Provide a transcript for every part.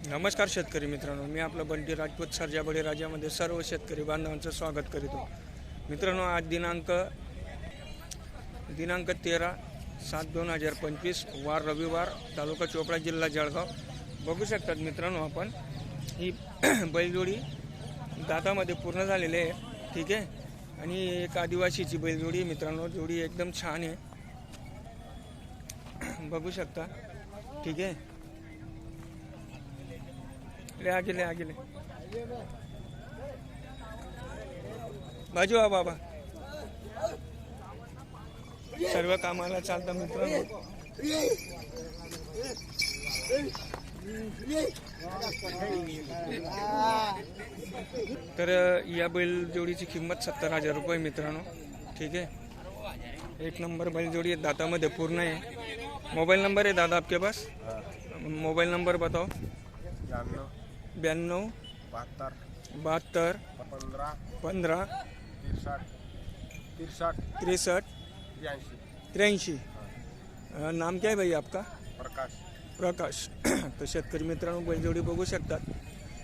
नमस्कार शेतकरी मित्रांनो, मी आपला बंटी राजपूत सर्जा बळीराजामध्ये सर्व शेतकरी बांधवांचं स्वागत करीतो. मित्रांनो, आज दिनांक 13/7/2025 वार रविवार, तालुका चोपडा, जिल्हा जळगाव. बघू शकतात मित्रांनो, आपण ही बैलजोडी दातामध्ये पूर्ण झालेली आहे. ठीक आहे. आणि एक आदिवासीची बैलजोडी मित्रांनो, जोडी एकदम छान आहे, बघू शकता. ठीक आहे. ले आगे बाजू आ बाबा. सर्व कामाला चालतं मित्रांनो. तर या बैल जोडीची किंमत 70,000 रुपये मित्रांनो. ठीक है. एक नंबर बैल जोड़ी है, दातामध्ये पूर्ण है. मोबाइल नंबर है दादा आपके पास? मोबाइल नंबर बताओ. 92 72 15 63 83. नाम क्या है भाई आपका? प्रकाश. तो शेतकरी मित्रांनो, बैलजोडी बघू शकतात.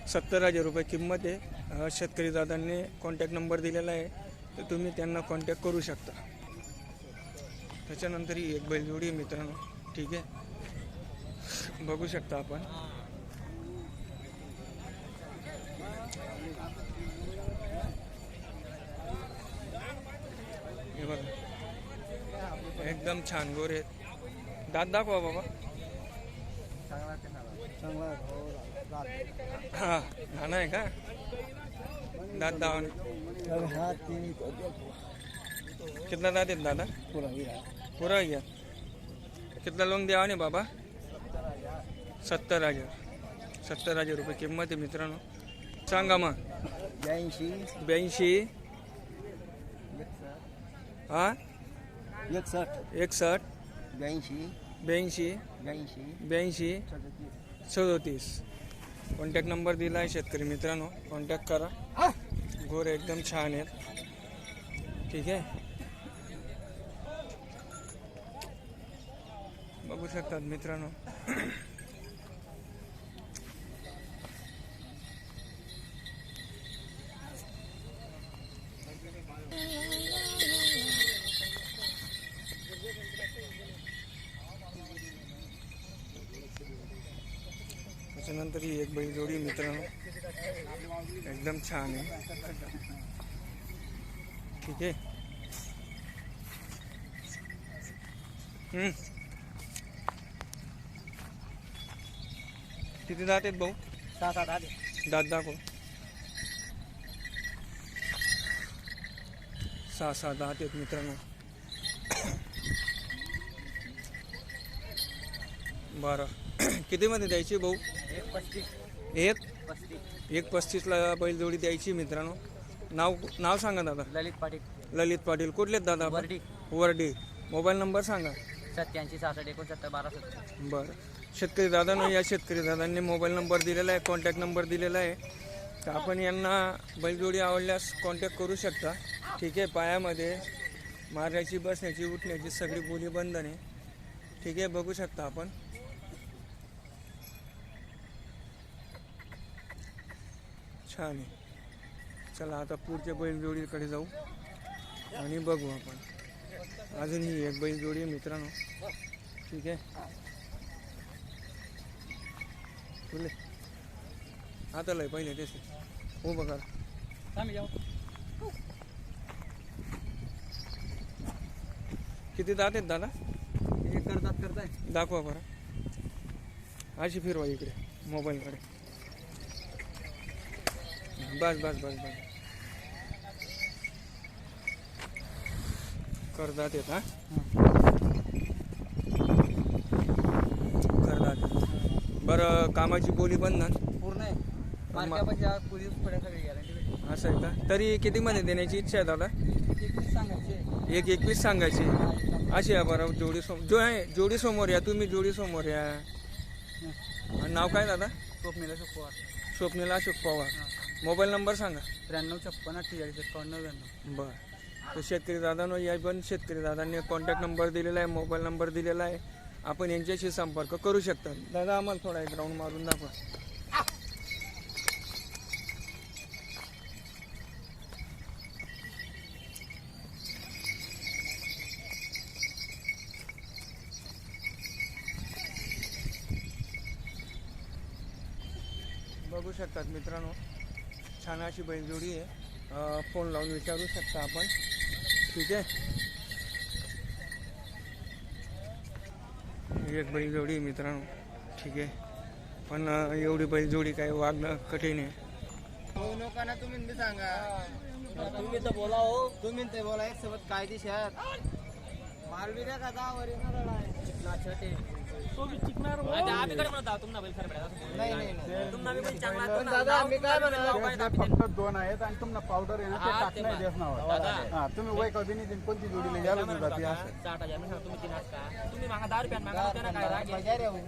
70,000 रुपये किंमत आहे. शेतकरी दादांनी कॉन्टॅक्ट नंबर दिलेला आहे, तर तुम्ही त्यांना कॉन्टॅक्ट करू शकता. त्याच्यानंतर ही एक बैलजोडी आहे मित्रांनो. ठीक आहे. बघू शकता आपण. हे बघा, एकदम छान गोरे. दात दाखवा बाबा. हा, घाना आहे का? दात दावा. कितना दात आहेत दादा? पूरा गया. कितना लोन द्यावा नाही बाबा? 70,000 रुपये किंमत आहे मित्रांनो. सांगा मग. 82 हा 61 82 37. कॉन्टॅक्ट नंबर दिला आहे शेतकरी मित्रांनो, कॉन्टॅक्ट करा. गोर एकदम छान आहेत. ठीक आहे. बघू शकतात मित्रांनो. त्याच्यानंतर ही एक बैलजोडी मित्रांनो, एकदम छान आहे. ठीक आहे. किती दात आहेत भाऊ? 7 दात दाखव. 6 दात आहेत मित्रांनो. 12. किती मध्ये द्यायची भाऊ? 1.35 ला बैलजोडी द्यायची मित्रांनो. नाव सांगा दादा. ललित पाटील. कुठले दादा? वरडी. मोबाईल नंबर सांगा. 87 66 69 12 70. बरं. शेतकरी दादांनो, या शेतकरी दादांनी मोबाईल नंबर दिलेला आहे, कॉन्टॅक्ट नंबर दिलेला आहे. तर आपण यांना बैलजोडी आवडल्यास कॉन्टॅक्ट करू शकता. ठीक आहे. पायामध्ये मारण्याची, बसण्याची, उठण्याची सगळी बोली बंधन आहे. ठीक आहे. बघू शकता आपण. छान आहे. चला आता पुढच्या बैलजोडीकडे जाऊ आणि बघू आपण. अजून ही एक बैलजोडी आहे मित्रांनो. ठीक आहे. तुले आता लय पहिले तेच हो बघा. किती दात आहेत दादा? एक करताय. दाखवा बरं. अशी फिरवा इकडे मोबाईलकडे. बस. करदात येत. हा करदात. बरं. कामाची बोली बंधन पूर्ण आहे. असं आहे का? तरी किती मध्ये देण्याची इच्छा आहे दादा? 21 सांगायची. अशी आहे. बरं. जोडी समोर या. तुम्ही जोडी समोर या. नाव काय दादा? स्वप्नील अशोक पवार. मोबाईल नंबर सांगा. 93 56 48 99. बरं. तो शेतकरी दादांनो, या पण शेतकरी दादांनी कॉन्टॅक्ट नंबर दिलेला आहे, मोबाईल नंबर दिलेला आहे. आपण यांच्याशी संपर्क करू शकता. दादा, आम्हाला थोडा एक राऊंड मारून दाखवा. बघू शकतात मित्रांनो, छान अशी बैलजोडी आहे. फोन लावून विचारू शकता आपण. ठीक आहे. एक बैलजोडी आहे मित्रांनो. ठीक आहे. पण एवढी बैलजोडी काही वागणं कठीण आहे. लोकांना तुम्ही बी सांगा. तुम्ही तर बोला हो. तुम्ही ते बोला एक सोबत कायदेशीर मारवी द्या का दावर चिकना छोटे तो भी चिकनार हो. आम्ही कडे म्हणत आहोत तुम्हाला बैल खरं पडायला. नाही नाही तुम्हाला पण चांगला पण दादा आम्ही काय म्हणतो फक्त दोन आहेत आणि तुम्हाला पावडर आहे ना ते टाकणार देस नाव. हां तुम्ही वय कधी नाही कोणती जोडीला घ्यायला जातात ती असं 60,000 मी सांगतो तुम्ही 3 का तुम्ही मागा 10 रुपये मागा त्याला काय राग आहे.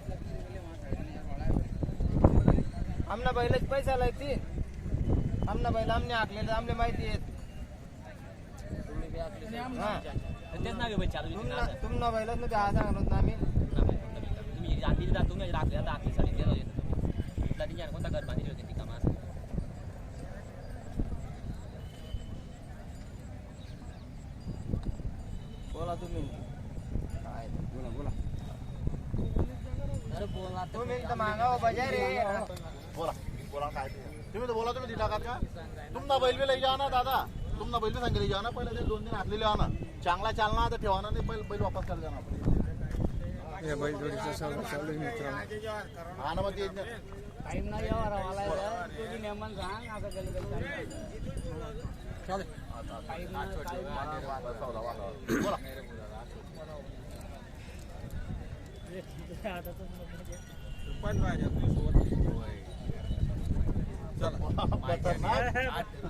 आमना बैलाच पैसा लागते. आमना बैल आमने आखलेले आमने माहिती आहेत. तुम्ही बी आखले हां तेच नाव बैल चालू तुम्हाला बैलाच मध्ये हा सांगत ना आम्ही तुम्ही आधी जा तुम्ही राखले आता आखली साठी गेलो येतो तुम्ही जान कोणता घर बांधली होती ती कामा. बोला तुम्ही काय बोला अरे बोला तुम्ही तर मागाव बजाय रे. बोला काय तुम्ही तर बोला तुम्ही ती टाकात का तुमना बैल बी लई जा ना दादा. तुमना बैल बी सांगितले जा ना पहिले ते 2 दिन आखलेले आणा चांगला चालना तर ठेवा ना नाही बैल वापस कर जाणार. या बैलजोडीचं सौदा चालू आहे मित्रांनो. आणा मग ते टाइम नाही यावर मला तुझी नेमन सांग आता गेलं चालेल बोला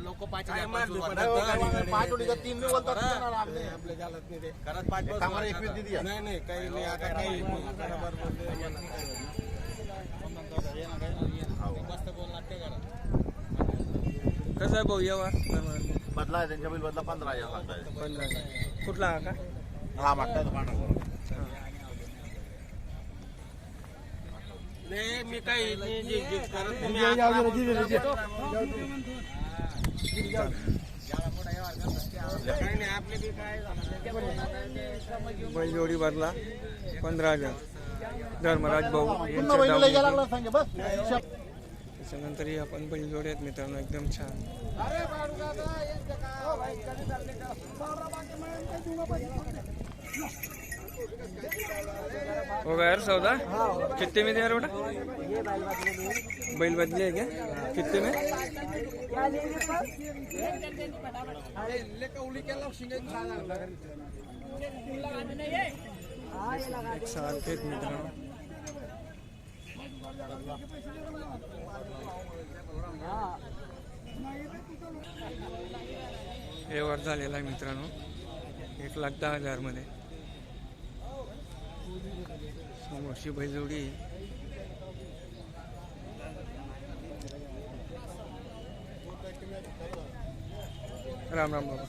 लोक 5 5 उडी 3 मी बोलतात आपले चालत नाही ते घरात 5 कामाला 21 दिदी नाही नाही काही नाही आता काही बरोबर मस्त बोल लागते घरात. कसं आहे भाऊ यावर बदला आहे त्यांच्या बिल बदला 15,000 सांगताय. 15. कुठला हा का? हा मागताय मी काही बैलजोडी बदला 15,000. धर्मराज भाऊ पुन्हा बैल यांच्या लागला सांगे बस त्याच्यानंतर आपण बैलजोडी आहेत मित्रांनो, एकदम छान. हो गया यार सौदा. कितने में दिया बेटा? बैल बदली है क्या? कितने में? 160 आहेत मित्रांनो. व्यवहार झालेला आहे मित्रांनो 1,10,000 मध्ये. समोरची बैलजोडी राम राम बाबा.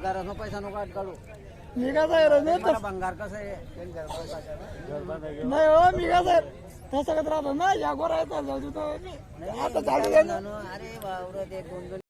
घरानं पैसा नको काढू. मी कसं आहे भंगार कसं आहे नाही हो मी कसं आहे तसं राहतो ना या गोरा येतात आता चालू आहे ना. अरे वावर ते 2-2